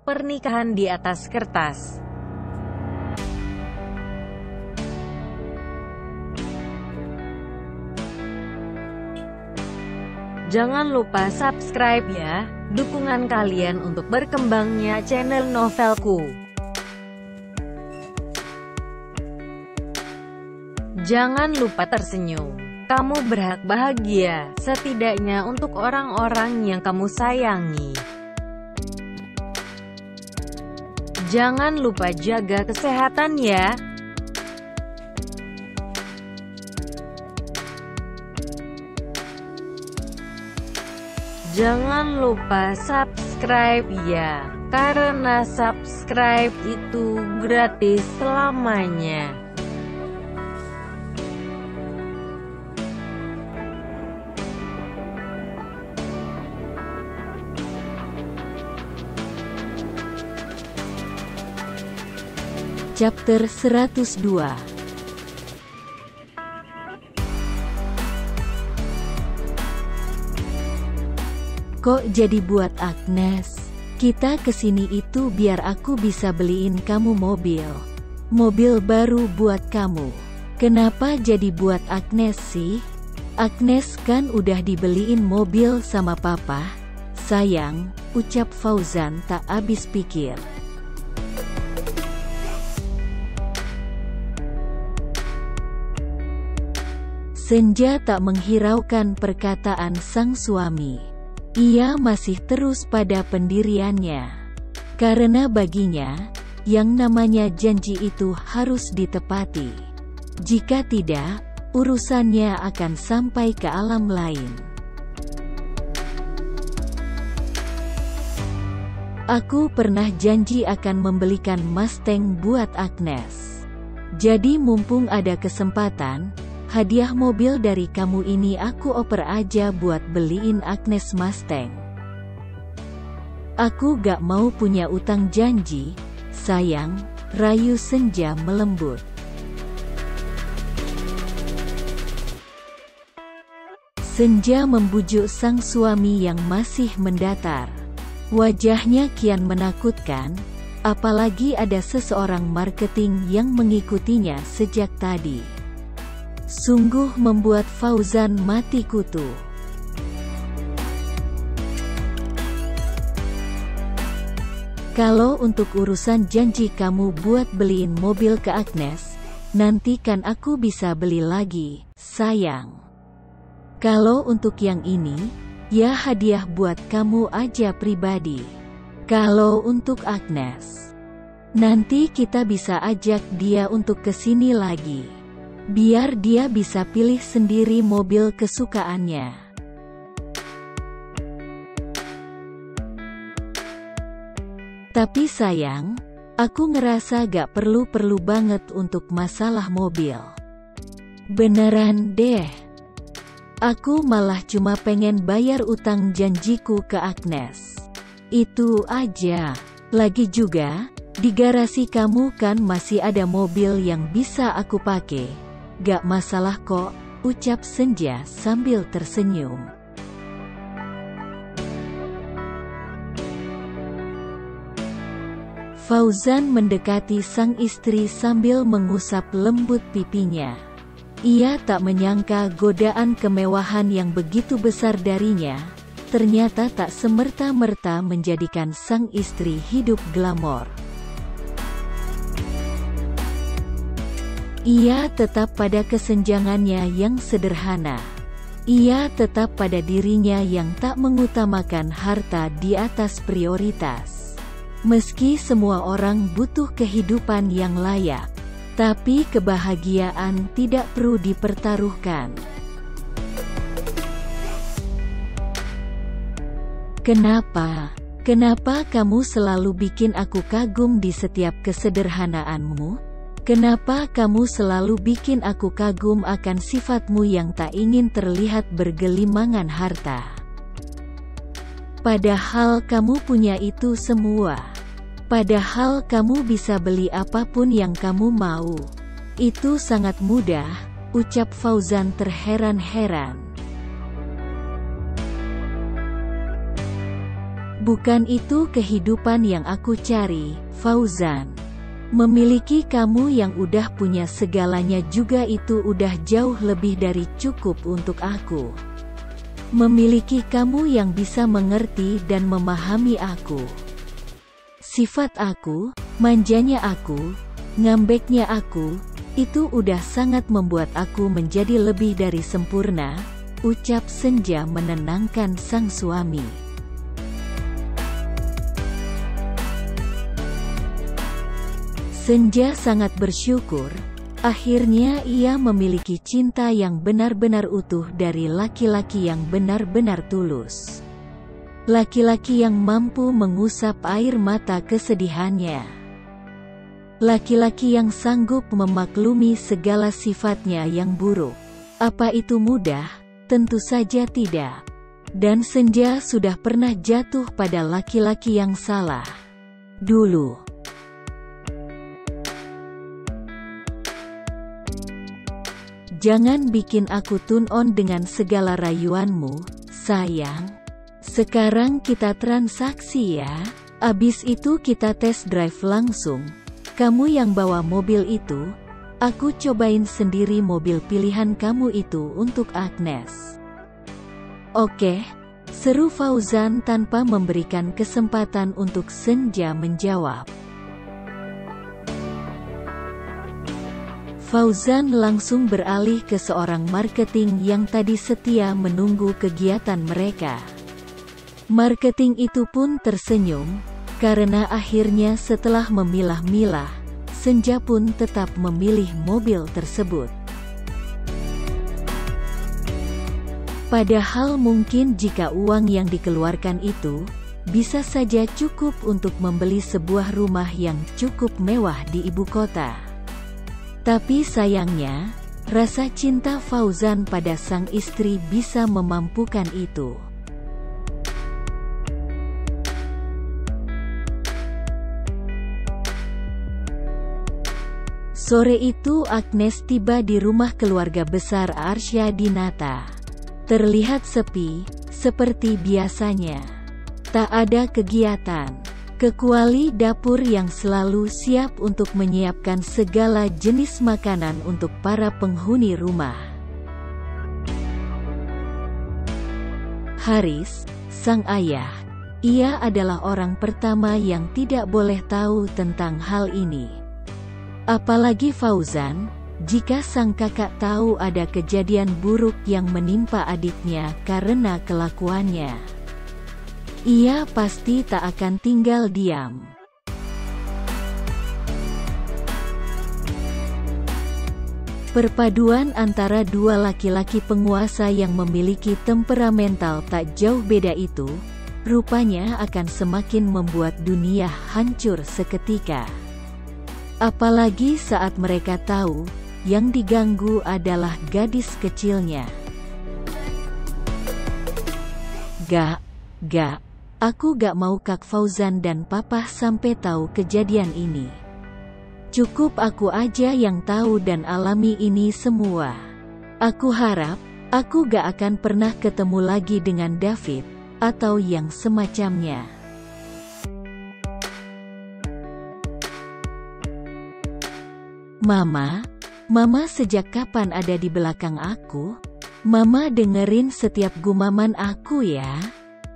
Pernikahan di atas kertas. Jangan lupa subscribe ya, dukungan kalian untuk berkembangnya channel Novelku. Jangan lupa tersenyum. Kamu berhak bahagia, setidaknya untuk orang-orang yang kamu sayangi. Jangan lupa jaga kesehatan ya. Jangan lupa subscribe ya, karena subscribe itu gratis selamanya. Chapter 102. Kok jadi buat Agnes? Kita kesini itu biar aku bisa beliin kamu mobil. Mobil baru buat kamu. Kenapa jadi buat Agnes sih? Agnes kan udah dibeliin mobil sama papa. Sayang, ucap Fauzan tak habis pikir. Senja tak menghiraukan perkataan sang suami. Ia masih terus pada pendiriannya. Karena baginya, yang namanya janji itu harus ditepati. Jika tidak, urusannya akan sampai ke alam lain. Aku pernah janji akan membelikan Mustang buat Agnes. Jadi mumpung ada kesempatan, hadiah mobil dari kamu ini aku oper aja buat beliin Agnes Mustang. Aku gak mau punya utang janji, sayang, rayu Senja melembut. Senja membujuk sang suami yang masih mendatar. Wajahnya kian menakutkan, apalagi ada seseorang marketing yang mengikutinya sejak tadi. Sungguh membuat Fauzan mati kutu. Kalau untuk urusan janji kamu buat beliin mobil ke Agnes, nanti kan aku bisa beli lagi, sayang. Kalau untuk yang ini, ya hadiah buat kamu aja pribadi. Kalau untuk Agnes, nanti kita bisa ajak dia untuk kesini lagi. Biar dia bisa pilih sendiri mobil kesukaannya. Tapi sayang, aku ngerasa gak perlu-perlu banget untuk masalah mobil. Beneran deh. Aku malah cuma pengen bayar utang janjiku ke Agnes. Itu aja. Lagi juga, di garasi kamu kan masih ada mobil yang bisa aku pakai. Gak masalah kok, ucap Senja sambil tersenyum. Fauzan mendekati sang istri sambil mengusap lembut pipinya. Ia tak menyangka godaan kemewahan yang begitu besar darinya, ternyata tak semerta-merta menjadikan sang istri hidup glamor. Ia tetap pada kesenjangannya yang sederhana. Ia tetap pada dirinya yang tak mengutamakan harta di atas prioritas. Meski semua orang butuh kehidupan yang layak, tapi kebahagiaan tidak perlu dipertaruhkan. Kenapa? Kenapa kamu selalu bikin aku kagum di setiap kesederhanaanmu? Kenapa kamu selalu bikin aku kagum akan sifatmu yang tak ingin terlihat bergelimangan harta? Padahal kamu punya itu semua. Padahal kamu bisa beli apapun yang kamu mau. Itu sangat mudah, ucap Fauzan terheran-heran. Bukan itu kehidupan yang aku cari, Fauzan. Memiliki kamu yang udah punya segalanya juga itu udah jauh lebih dari cukup untuk aku. Memiliki kamu yang bisa mengerti dan memahami aku. Sifat aku, manjanya aku, ngambeknya aku, itu udah sangat membuat aku menjadi lebih dari sempurna, ucap Senja menenangkan sang suami. Senja sangat bersyukur, akhirnya ia memiliki cinta yang benar-benar utuh dari laki-laki yang benar-benar tulus. Laki-laki yang mampu mengusap air mata kesedihannya. Laki-laki yang sanggup memaklumi segala sifatnya yang buruk. Apa itu mudah? Tentu saja tidak. Dan Senja sudah pernah jatuh pada laki-laki yang salah. Dulu. Jangan bikin aku tune on dengan segala rayuanmu, sayang. Sekarang kita transaksi ya. Abis itu kita test drive langsung. Kamu yang bawa mobil itu, aku cobain sendiri mobil pilihan kamu itu untuk Agnes. Oke, seru Fauzan tanpa memberikan kesempatan untuk Senja menjawab. Fauzan langsung beralih ke seorang marketing yang tadi setia menunggu kegiatan mereka. Marketing itu pun tersenyum, karena akhirnya setelah memilah-milah, Senja pun tetap memilih mobil tersebut. Padahal mungkin jika uang yang dikeluarkan itu, bisa saja cukup untuk membeli sebuah rumah yang cukup mewah di ibu kota. Tapi sayangnya, rasa cinta Fauzan pada sang istri bisa memampukan itu. Sore itu Agnes tiba di rumah keluarga besar Arsya Dinata. Terlihat sepi, seperti biasanya. Tak ada kegiatan, kecuali dapur yang selalu siap untuk menyiapkan segala jenis makanan untuk para penghuni rumah. Haris, sang ayah, ia adalah orang pertama yang tidak boleh tahu tentang hal ini. Apalagi Fauzan, jika sang kakak tahu ada kejadian buruk yang menimpa adiknya karena kelakuannya, ia pasti tak akan tinggal diam. Perpaduan antara dua laki-laki penguasa yang memiliki temperamental tak jauh beda itu, rupanya akan semakin membuat dunia hancur seketika. Apalagi saat mereka tahu, yang diganggu adalah gadis kecilnya. Gak, aku gak mau Kak Fauzan dan Papa sampai tahu kejadian ini. Cukup aku aja yang tahu dan alami ini semua. Aku harap, aku gak akan pernah ketemu lagi dengan David, atau yang semacamnya. Mama sejak kapan ada di belakang aku? Mama dengerin setiap gumaman aku ya.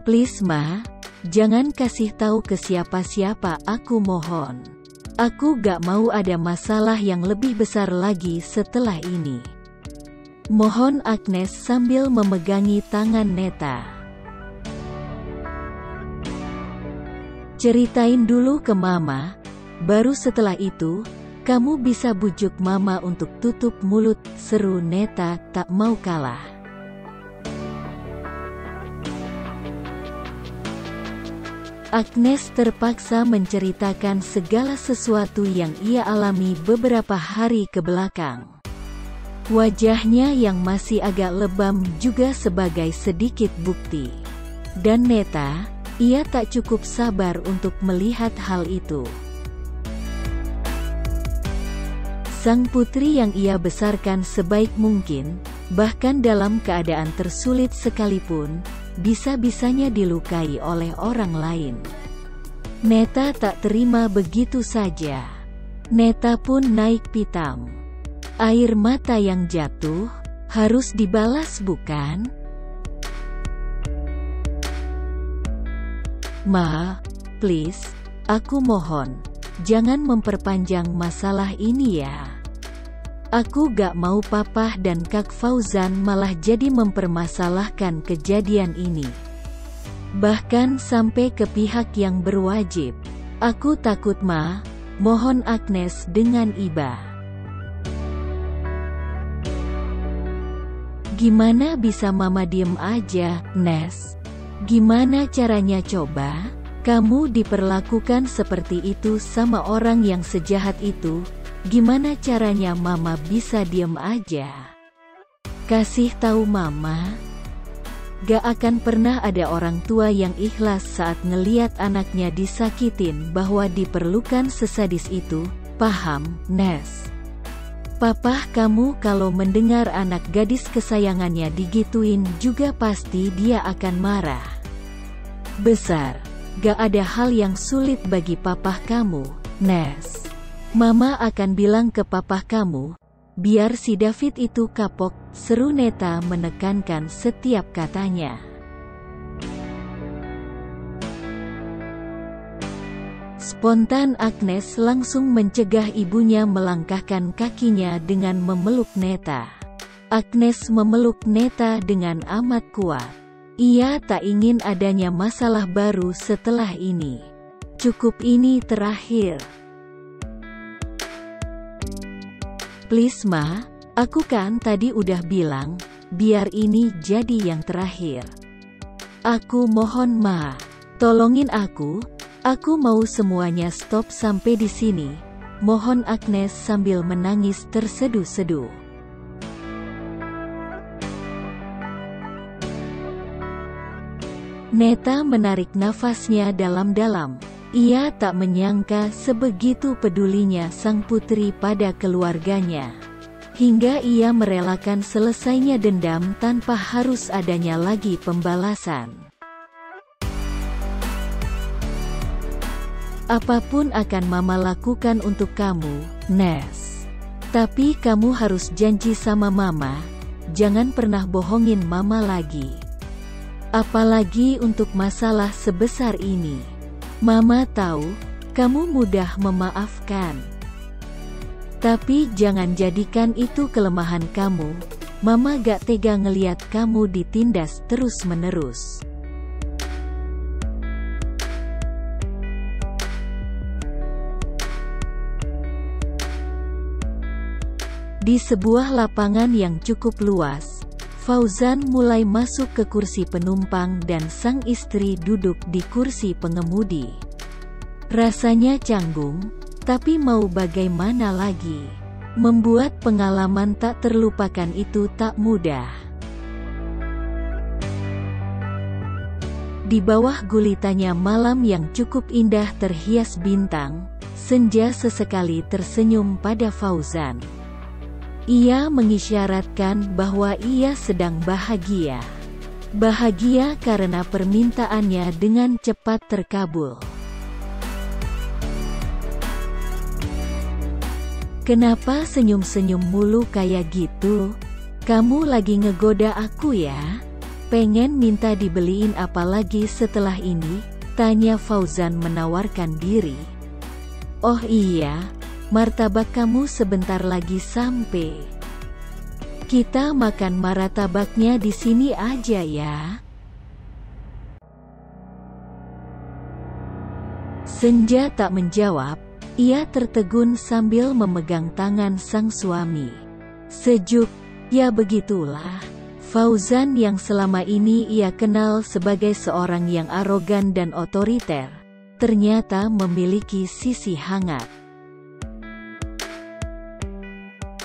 Please Ma, jangan kasih tahu ke siapa-siapa, aku mohon. Aku gak mau ada masalah yang lebih besar lagi setelah ini. Mohon, Agnes sambil memegangi tangan Neta. Ceritain dulu ke Mama, baru setelah itu, kamu bisa bujuk Mama untuk tutup mulut, seru Neta tak mau kalah. Agnes terpaksa menceritakan segala sesuatu yang ia alami beberapa hari ke belakang. Wajahnya yang masih agak lebam juga sebagai sedikit bukti. Dan Neta, ia tak cukup sabar untuk melihat hal itu. Sang putri yang ia besarkan sebaik mungkin, bahkan dalam keadaan tersulit sekalipun, bisa-bisanya dilukai oleh orang lain. Neta tak terima begitu saja. Neta pun naik pitam. Air mata yang jatuh, harus dibalas bukan? Ma, please, aku mohon, jangan memperpanjang masalah ini ya. Aku gak mau Papa dan Kak Fauzan malah jadi mempermasalahkan kejadian ini. Bahkan sampai ke pihak yang berwajib. Aku takut Ma, mohon Agnes dengan iba. Gimana bisa Mama diem aja, Nes? Gimana caranya coba? Kamu diperlakukan seperti itu sama orang yang sejahat itu, gimana caranya Mama bisa diem aja? Kasih tahu Mama. Gak akan pernah ada orang tua yang ikhlas saat ngeliat anaknya disakitin bahwa diperlukan sesadis itu, paham, Nes? Papa kamu kalau mendengar anak gadis kesayangannya digituin juga pasti dia akan marah besar. Gak ada hal yang sulit bagi papa kamu, Nes. Mama akan bilang ke papa kamu, biar si David itu kapok, seru Neta menekankan setiap katanya. Spontan Agnes langsung mencegah ibunya melangkahkan kakinya dengan memeluk Neta. Agnes memeluk Neta dengan amat kuat. Ia tak ingin adanya masalah baru setelah ini. Cukup ini terakhir. Please Ma, aku kan tadi udah bilang, biar ini jadi yang terakhir. Aku mohon Ma, tolongin aku mau semuanya stop sampai di sini. Mohon Agnes sambil menangis terseduh-seduh. Neta menarik nafasnya dalam-dalam. Ia tak menyangka sebegitu pedulinya sang putri pada keluarganya. Hingga ia merelakan selesainya dendam tanpa harus adanya lagi pembalasan. Apapun akan Mama lakukan untuk kamu, Nes. Tapi kamu harus janji sama Mama, jangan pernah bohongin Mama lagi. Apalagi untuk masalah sebesar ini. Mama tahu, kamu mudah memaafkan. Tapi jangan jadikan itu kelemahan kamu. Mama gak tega ngeliat kamu ditindas terus-menerus. Di sebuah lapangan yang cukup luas, Fauzan mulai masuk ke kursi penumpang dan sang istri duduk di kursi pengemudi. Rasanya canggung, tapi mau bagaimana lagi? Membuat pengalaman tak terlupakan itu tak mudah. Di bawah gulitanya malam yang cukup indah terhias bintang, senja sesekali tersenyum pada Fauzan. Ia mengisyaratkan bahwa ia sedang bahagia. Bahagia karena permintaannya dengan cepat terkabul. Kenapa senyum-senyum mulu kayak gitu? Kamu lagi ngegoda aku ya? Pengen minta dibeliin apa lagi setelah ini? Tanya Fauzan menawarkan diri. Oh iya, martabak kamu sebentar lagi sampai. Kita makan martabaknya di sini aja ya. Senja tak menjawab, ia tertegun sambil memegang tangan sang suami. Sejuk, ya begitulah. Fauzan yang selama ini ia kenal sebagai seorang yang arogan dan otoriter, ternyata memiliki sisi hangat.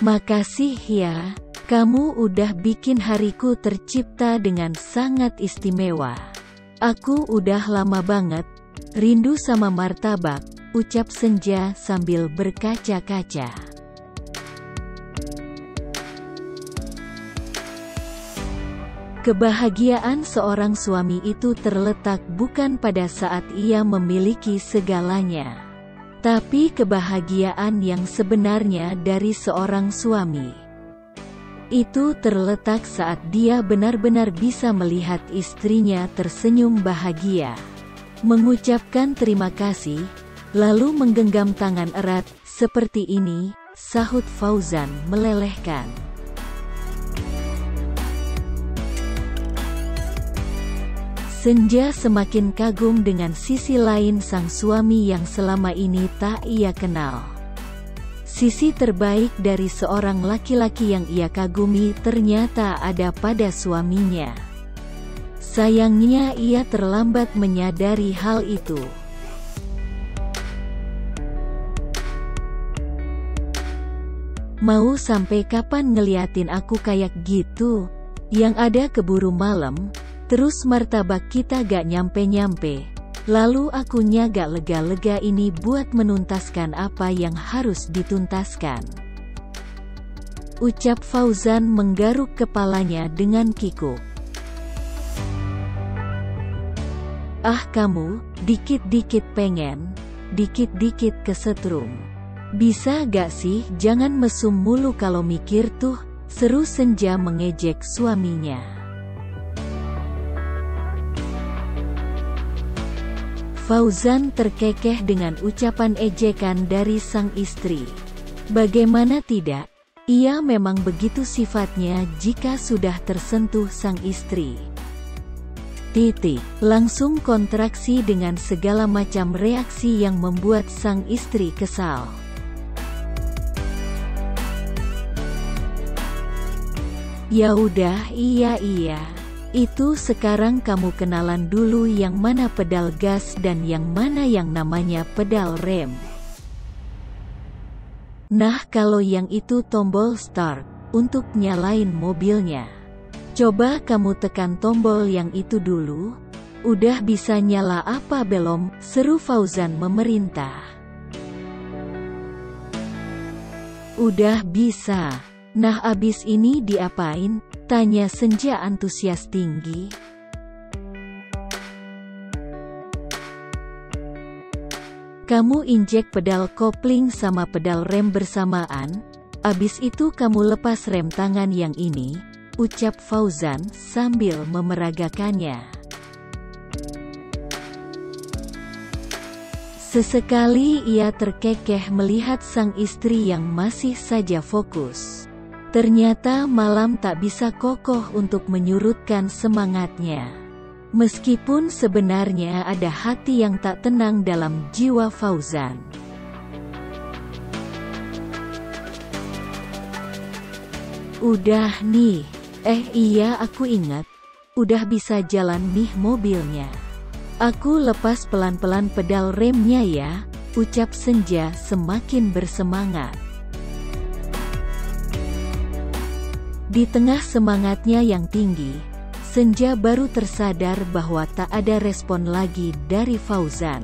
Makasih ya, kamu udah bikin hariku tercipta dengan sangat istimewa. Aku udah lama banget rindu sama martabak, ucap Senja sambil berkaca-kaca. Kebahagiaan seorang suami itu terletak bukan pada saat ia memiliki segalanya, tapi kebahagiaan yang sebenarnya dari seorang suami itu terletak saat dia benar-benar bisa melihat istrinya tersenyum bahagia, mengucapkan terima kasih, lalu menggenggam tangan erat, seperti ini, sahut Fauzan melelehkan. Senja semakin kagum dengan sisi lain sang suami yang selama ini tak ia kenal. Sisi terbaik dari seorang laki-laki yang ia kagumi ternyata ada pada suaminya. Sayangnya ia terlambat menyadari hal itu. Mau sampai kapan ngeliatin aku kayak gitu? Yang ada keburu malam. Terus martabak kita gak nyampe-nyampe. Lalu akunya gak lega-lega ini buat menuntaskan apa yang harus dituntaskan. Ucap Fauzan menggaruk kepalanya dengan kikuk. Ah kamu, dikit-dikit pengen, dikit-dikit kesetrum. Bisa gak sih jangan mesum mulu kalau mikir tuh, seru Senja mengejek suaminya. Fauzan terkekeh dengan ucapan ejekan dari sang istri. Bagaimana tidak? Ia memang begitu sifatnya jika sudah tersentuh sang istri. Langsung kontraksi dengan segala macam reaksi yang membuat sang istri kesal. Ya udah, iya. Itu sekarang kamu kenalan dulu yang mana pedal gas dan yang mana yang namanya pedal rem. Nah kalau yang itu tombol start, untuk nyalain mobilnya. Coba kamu tekan tombol yang itu dulu. Udah bisa nyala apa belum? Seru Fauzan memerintah. Udah bisa. Nah abis ini diapain? Tanya Senja antusias tinggi. Kamu injek pedal kopling sama pedal rem bersamaan, abis itu kamu lepas rem tangan yang ini, ucap Fauzan sambil memeragakannya. Sesekali ia terkekeh melihat sang istri yang masih saja fokus. Ternyata malam tak bisa kokoh untuk menyurutkan semangatnya. Meskipun sebenarnya ada hati yang tak tenang dalam jiwa Fauzan. Udah nih, iya aku ingat. Udah bisa jalan nih mobilnya. Aku lepas pelan-pelan pedal remnya ya, ucap Senja semakin bersemangat. Di tengah semangatnya yang tinggi, Senja baru tersadar bahwa tak ada respon lagi dari Fauzan.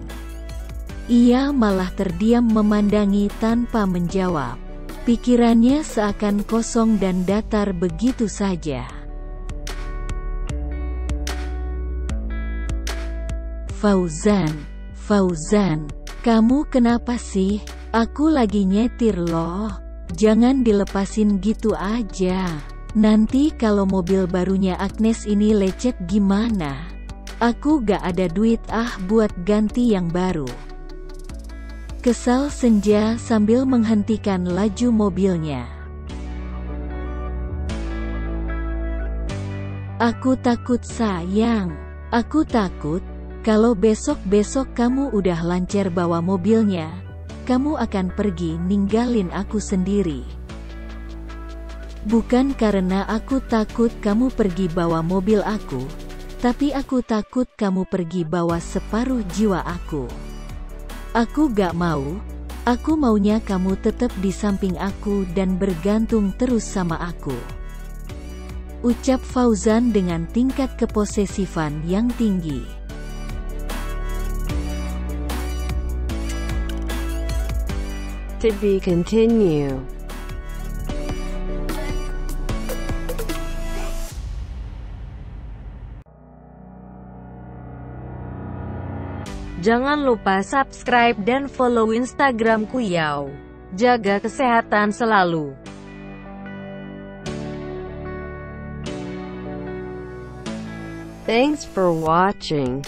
Ia malah terdiam memandangi tanpa menjawab. Pikirannya seakan kosong dan datar begitu saja. Fauzan, kamu kenapa sih? Aku lagi nyetir loh. Jangan dilepasin gitu aja. Nanti kalau mobil barunya Agnes ini lecet gimana? Aku gak ada duit buat ganti yang baru. Kesal Senja sambil menghentikan laju mobilnya. Aku takut sayang. Aku takut, kalau besok-besok kamu udah lancar bawa mobilnya, kamu akan pergi ninggalin aku sendiri. Bukan karena aku takut kamu pergi bawa mobil aku, tapi aku takut kamu pergi bawa separuh jiwa aku. Aku gak mau, aku maunya kamu tetap di samping aku dan bergantung terus sama aku. Ucap Fauzan dengan tingkat keposesifan yang tinggi. To be continued. Jangan lupa subscribe dan follow Instagramku Yao. Jaga kesehatan selalu. Thanks for watching.